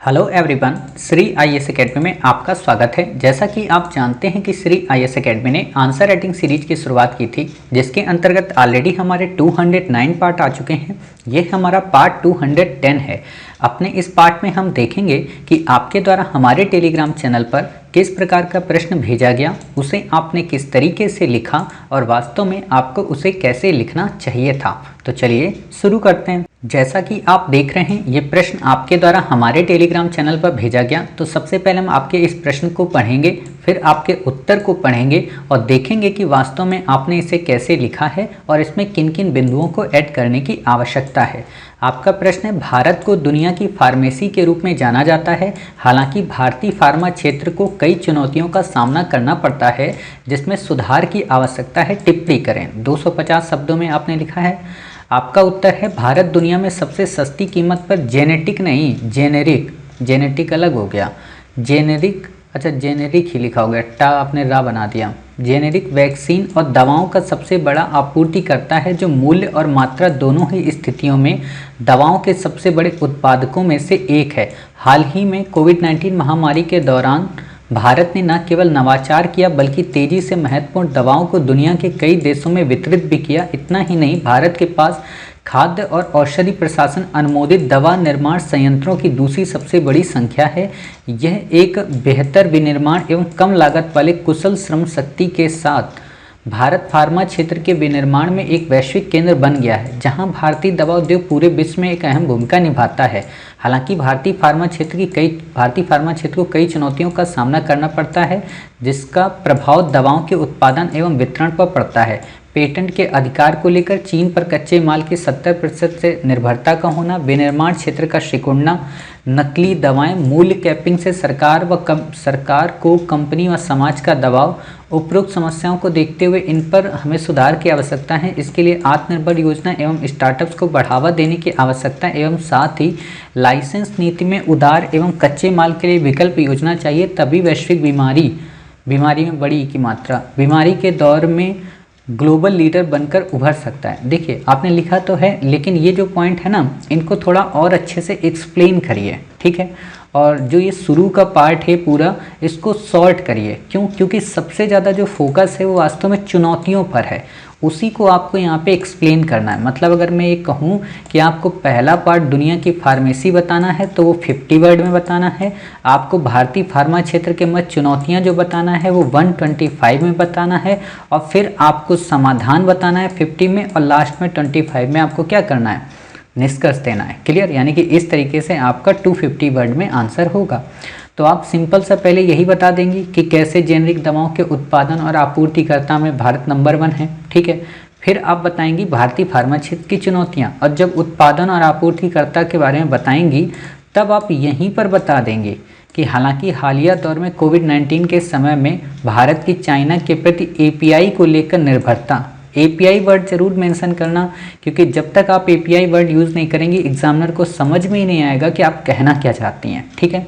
Hello everyone, Shri IAS academy में आपका स्वागत है। जैसा कि आप जानते हैं कि श्री आईएएस एकेडमी ने आंसर राइटिंग सीरीज की शुरुआत की थी, जिसके अंतर्गत ऑलरेडी हमारे 209 पार्ट आ चुके हैं। ये हमारा पार्ट 210 है। अपने इस पार्ट में हम देखेंगे कि आपके द्वारा हमारे टेलीग्राम चैनल पर किस प्रकार का प्रश्न भेजा गया, उसे आपने किस तरीके से लिखा और वास्तव में आपको उसे कैसे लिखना चाहिए था। तो चलिए शुरू करते हैं। जैसा कि आप देख रहे हैं, ये प्रश्न आपके द्वारा हमारे टेलीग्राम चैनल पर भेजा गया। तो सबसे पहले हम आपके इस प्रश्न को पढ़ेंगे, फिर आपके उत्तर को पढ़ेंगे और देखेंगे कि वास्तव में आपने इसे कैसे लिखा है और इसमें किन किन बिंदुओं को ऐड करने की आवश्यकता है। आपका प्रश्न है, भारत को दुनिया की फार्मेसी के रूप में जाना जाता है। हालांकि भारतीय फार्मा क्षेत्र को कई चुनौतियों का सामना करना पड़ता है, जिसमें सुधार की आवश्यकता है। टिप्पणी करें। 250 शब्दों में आपने लिखा है। आपका उत्तर है, भारत दुनिया में सबसे सस्ती कीमत पर जेनेटिक नहीं, जेनेटिक अलग हो गया, जेनेरिक, अच्छा जेनेरिक ही लिखा हो गया, टा आपने रा बना दिया। जेनेरिक वैक्सीन और दवाओं का सबसे बड़ा आपूर्तिकर्ता है, जो मूल्य और मात्रा दोनों ही स्थितियों में दवाओं के सबसे बड़े उत्पादकों में से एक है। हाल ही में कोविड-19 महामारी के दौरान भारत ने न केवल नवाचार किया, बल्कि तेजी से महत्वपूर्ण दवाओं को दुनिया के कई देशों में वितरित भी किया। इतना ही नहीं, भारत के पास खाद्य और औषधि प्रशासन अनुमोदित दवा निर्माण संयंत्रों की दूसरी सबसे बड़ी संख्या है। यह एक बेहतर विनिर्माण एवं कम लागत वाले कुशल श्रम शक्ति के साथ भारत फार्मा क्षेत्र के विनिर्माण में एक वैश्विक केंद्र बन गया है, जहां भारतीय दवा उद्योग पूरे विश्व में एक अहम भूमिका निभाता है। हालांकि भारतीय फार्मा क्षेत्र को कई चुनौतियों का सामना करना पड़ता है, जिसका प्रभाव दवाओं के उत्पादन एवं वितरण पर पड़ता है। पेटेंट के अधिकार को लेकर चीन पर कच्चे माल की 70% से निर्भरता का होना, विनिर्माण क्षेत्र का सिकुड़ना, नकली दवाएं, मूल्य कैपिंग से सरकार को कंपनी व समाज का दबाव, उपरोक्त समस्याओं को देखते हुए इन पर हमें सुधार की आवश्यकता है। इसके लिए आत्मनिर्भर योजना एवं स्टार्टअप्स को बढ़ावा देने की आवश्यकता एवं साथ ही लाइसेंस नीति में उदार एवं कच्चे माल के लिए विकल्प योजना चाहिए। तभी वैश्विक बीमारी में बड़ी की मात्रा, बीमारी के दौर में ग्लोबल लीडर बनकर उभर सकता है। देखिए, आपने लिखा तो है, लेकिन ये जो पॉइंट है ना, इनको थोड़ा और अच्छे से एक्सप्लेन करिए, ठीक है। और जो ये शुरू का पार्ट है पूरा, इसको शॉर्ट करिए। क्यों? क्योंकि सबसे ज़्यादा जो फोकस है वो वास्तव में चुनौतियों पर है, उसी को आपको यहाँ पे एक्सप्लेन करना है। मतलब अगर मैं ये कहूँ कि आपको पहला पार्ट दुनिया की फार्मेसी बताना है, तो वो 50 वर्ड में बताना है। आपको भारतीय फार्मा क्षेत्र के मध्य चुनौतियाँ जो बताना है वो 125 में बताना है, और फिर आपको समाधान बताना है 50 में, और लास्ट में 25 में आपको क्या करना है, निष्कर्ष देना है। क्लियर? यानी कि इस तरीके से आपका 250 वर्ड में आंसर होगा। तो आप सिंपल सा पहले यही बता देंगे कि कैसे जेनरिक दवाओं के उत्पादन और आपूर्तिकर्ता में भारत नंबर 1 है, ठीक है। फिर आप बताएंगी भारतीय फार्मा क्षेत्र की चुनौतियां, और जब उत्पादन और आपूर्तिकर्ता के बारे में बताएंगी, तब आप यहीं पर बता देंगे कि हालांकि हालिया दौर में कोविड-19 के समय में भारत की चाइना के प्रति एपीआई को लेकर निर्भरता, एपीआई वर्ड जरूर मेंशन करना, क्योंकि जब तक आप एपीआई वर्ड यूज़ नहीं करेंगे, एग्जामिनर को समझ में ही नहीं आएगा कि आप कहना क्या चाहती हैं, ठीक है।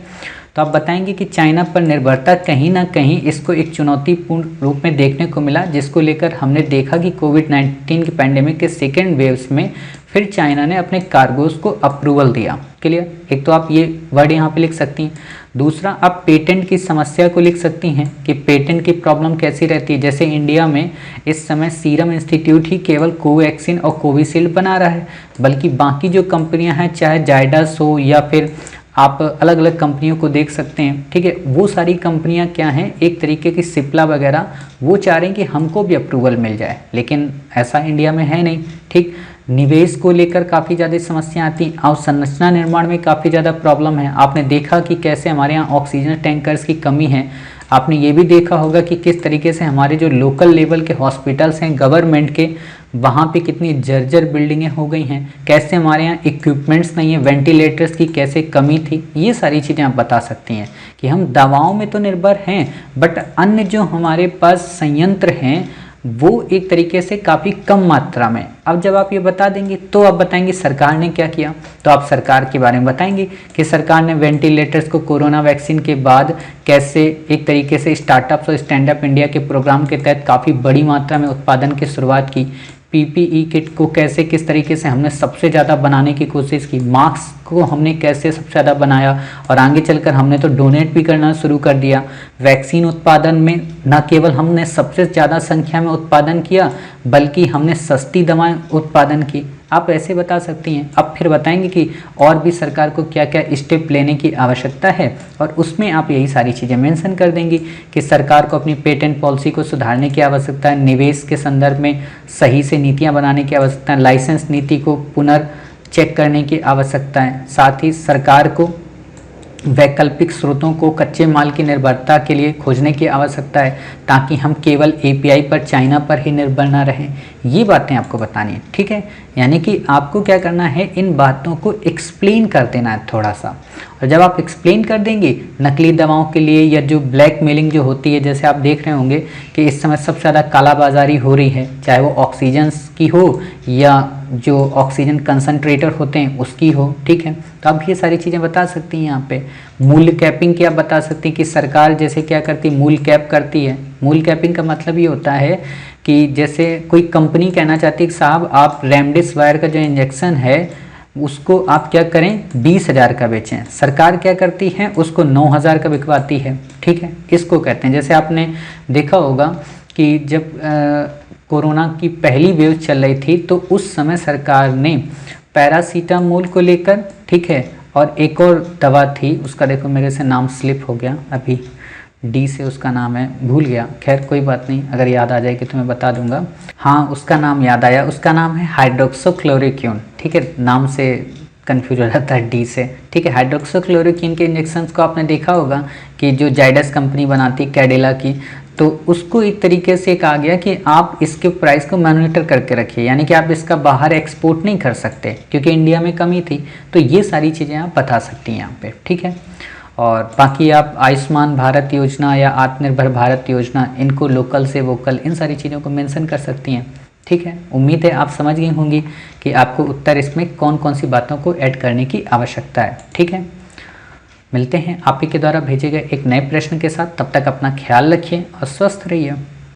तो आप बताएंगे कि चाइना पर निर्भरता कहीं ना कहीं इसको एक चुनौतीपूर्ण रूप में देखने को मिला, जिसको लेकर हमने देखा कि कोविड-19 के पैंडेमिक के सेकेंड वेव्स में फिर चाइना ने अपने कार्गोस को अप्रूवल दिया। क्लियर? एक तो आप ये वर्ड यहाँ पे लिख सकती हैं। दूसरा, आप पेटेंट की समस्या को लिख सकती हैं कि पेटेंट की प्रॉब्लम कैसी रहती है। जैसे इंडिया में इस समय सीरम इंस्टीट्यूट ही केवल कोवैक्सीन और कोविशील्ड बना रहा है, बल्कि बाकी जो कंपनियां हैं, चाहे जायडस हो या फिर आप अलग अलग कंपनियों को देख सकते हैं, ठीक है। वो सारी कंपनियां क्या हैं, एक तरीके की सिप्ला वगैरह, वो चाह रहे हैं कि हमको भी अप्रूवल मिल जाए, लेकिन ऐसा इंडिया में है नहीं, ठीक। निवेश को लेकर काफ़ी ज़्यादा समस्या आती हैं, और संरचना निर्माण में काफ़ी ज़्यादा प्रॉब्लम है। आपने देखा कि कैसे हमारे यहाँ ऑक्सीजन टैंकर्स की कमी है। आपने ये भी देखा होगा कि किस तरीके से हमारे जो लोकल लेवल के हॉस्पिटल्स हैं गवर्नमेंट के, वहाँ पे कितनी जर्जर बिल्डिंगें हो गई हैं, कैसे हमारे यहाँ इक्विपमेंट्स नहीं है, वेंटिलेटर्स की कैसे कमी थी। ये सारी चीज़ें आप बता सकती हैं कि हम दवाओं में तो निर्भर हैं, बट अन्य जो हमारे पास संयंत्र हैं वो एक तरीके से काफ़ी कम मात्रा में। अब जब आप ये बता देंगे, तो आप बताएंगे सरकार ने क्या किया, तो आप सरकार के बारे में बताएंगे कि सरकार ने वेंटिलेटर्स को कोरोना वैक्सीन के बाद कैसे एक तरीके से स्टार्टअप्स और स्टैंड अप इंडिया के प्रोग्राम के तहत काफ़ी बड़ी मात्रा में उत्पादन की शुरुआत की, पीपीई किट को कैसे किस तरीके से हमने सबसे ज़्यादा बनाने की कोशिश की, मास्क को हमने कैसे सबसे ज़्यादा बनाया और आगे चलकर हमने तो डोनेट भी करना शुरू कर दिया। वैक्सीन उत्पादन में न केवल हमने सबसे ज़्यादा संख्या में उत्पादन किया बल्कि हमने सस्ती दवाएं उत्पादन की। आप ऐसे बता सकती हैं। अब फिर बताएंगे कि और भी सरकार को क्या क्या स्टेप लेने की आवश्यकता है और उसमें आप यही सारी चीज़ें मेंशन कर देंगी कि सरकार को अपनी पेटेंट पॉलिसी को सुधारने की आवश्यकता है, निवेश के संदर्भ में सही से नीतियां बनाने की आवश्यकता है, लाइसेंस नीति को पुनर्चेक करने की आवश्यकता है, साथ ही सरकार को वैकल्पिक स्रोतों को कच्चे माल की निर्भरता के लिए खोजने की आवश्यकता है ताकि हम केवल एपीआई पर, चाइना पर ही निर्भर ना रहें। ये बातें आपको बतानी है, ठीक है। यानी कि आपको क्या करना है, इन बातों को एक्सप्लेन कर देना है थोड़ा सा। और जब आप एक्सप्लेन कर देंगे नकली दवाओं के लिए या जो ब्लैकमेलिंग जो होती है, जैसे आप देख रहे होंगे कि इस समय सबसे ज़्यादा कालाबाजारी हो रही है, चाहे वो ऑक्सीजन की हो या जो ऑक्सीजन कंसंट्रेटर होते हैं उसकी हो, ठीक है। तो आप ये सारी चीज़ें बता सकती हैं यहाँ पे। मूल्य कैपिंग की आप बता सकती हैं कि सरकार जैसे क्या करती है, मूल्य कैप करती है। मूल्य कैपिंग का मतलब ये होता है कि जैसे कोई कंपनी कहना चाहती है कि साहब आप रेमडेसिविर का जो इंजेक्शन है उसको आप क्या करें 20,000 का बेचें, सरकार क्या करती है उसको 9,000 का बिकवाती है, ठीक है। इसको कहते हैं, जैसे आपने देखा होगा कि जब कोरोना की पहली वेव चल रही थी तो उस समय सरकार ने पैरासीटामोल को लेकर, ठीक है, और एक और दवा थी उसका देखो मेरे से नाम स्लिप हो गया, अभी डी से उसका नाम है, भूल गया, खैर कोई बात नहीं, अगर याद आ जाएगी तो मैं बता दूंगा। हाँ, उसका नाम याद आया, उसका नाम है हाइड्रोक्सोक्लोरोक्विन, ठीक है, नाम से कंफ्यूज हो जाता है डी से, ठीक है। हाइड्रोक्सोक्लोरोक्विन के इंजेक्शंस को आपने देखा होगा कि जो जाइडस कंपनी बनाती कैडिला की, तो उसको एक तरीके से कहा गया कि आप इसके प्राइस को मॉनिटर करके रखिए, यानी कि आप इसका बाहर एक्सपोर्ट नहीं कर सकते क्योंकि इंडिया में कमी थी। तो ये सारी चीज़ें आप बता सकती हैं यहाँ पे, ठीक है। और बाकी आप आयुष्मान भारत योजना या आत्मनिर्भर भारत योजना, इनको लोकल से वोकल, इन सारी चीज़ों को मेंशन कर सकती हैं, ठीक है। उम्मीद है आप समझ गई होंगी कि आपको उत्तर इसमें कौन कौन सी बातों को ऐड करने की आवश्यकता है, ठीक है। मिलते हैं आप ही के द्वारा भेजे गए एक नए प्रश्न के साथ, तब तक अपना ख्याल रखिए और स्वस्थ रहिए।